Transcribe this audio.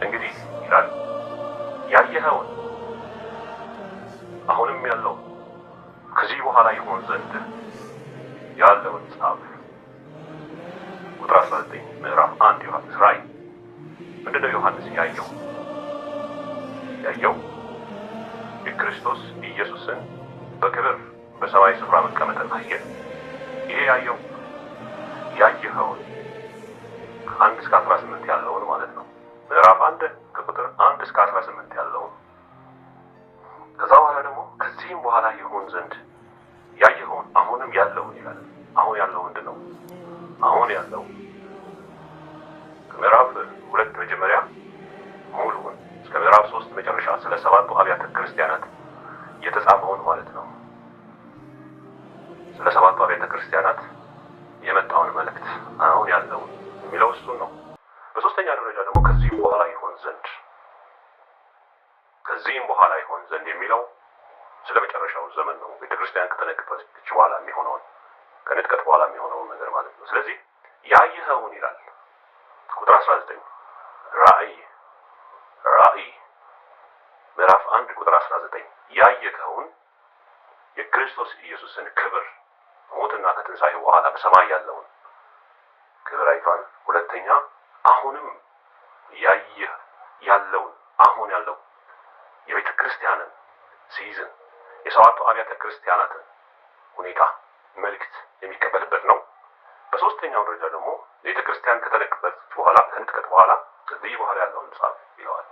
እንግዲህ ይላል ያየኸውን አሁንም ያለው ከዚህ በኋላ ይሆን ዘንድ ያለውን ጻፍ። ቁጥር 19 ምዕራፍ 1 ዮሐንስ ራእይ። ምንድነው ዮሐንስ ያየው? የክርስቶስ ኢየሱስን በክብር በሰማይ ስፍራ መቀመጥን አየ። ይሄ ያየኸውን ከ1 እስከ 18 ያለውን ማለት ነው። ምዕራፍ 1 ከቁጥር 1 እስከ 18 ያለውን። ከዛ በኋላ ደግሞ ከዚህም በኋላ ይሆን ዘንድ ያየኸውን አሁንም ያለውን ይላል። አሁን ያለው ምንድን ነው? አሁን ያለው ከምዕራፍ 2 መጀመሪያ ሙሉውን እስከ ምዕራፍ 3 መጨረሻ ስለ 7ቱ አብያተ ክርስቲያናት የተጻፈውን ማለት ነው። ስለ 7ቱ አብያተ ክርስቲያናት የመጣውን መልእክት አሁን ያለው የሚለው እሱን ነው። በሶስተኛ ደረጃ ደግሞ ከዚህም በኋላ ይሆን ዘንድ የሚለው ስለ መጨረሻው ዘመን ነው። ቤተክርስቲያን ከተነጠቀች በኋላ የሚሆነውን ከንጥቀት በኋላ የሚሆነውን ነገር ማለት ነው። ስለዚህ ያየኸውን ይላል ቁጥር 19 ራእይ ምዕራፍ 1 ቁጥር 19 ያየኸውን የክርስቶስ ኢየሱስን ክብር ሞትና ከትንሣኤ በኋላ በሰማይ ያለውን ክብር አይቷል። ሁለተኛ አሁንም ያለውን አሁን ያለው የቤተ ክርስቲያንን ሲዝን የ7ቱ አብያተ ክርስቲያናትን ሁኔታ መልእክት የሚቀበልበት ነው። በሶስተኛው ደረጃ ደግሞ ቤተ ክርስቲያን ከተነጥቀት በኋላ ከዚህ በኋላ ያለውን ጻፍ ይለዋል።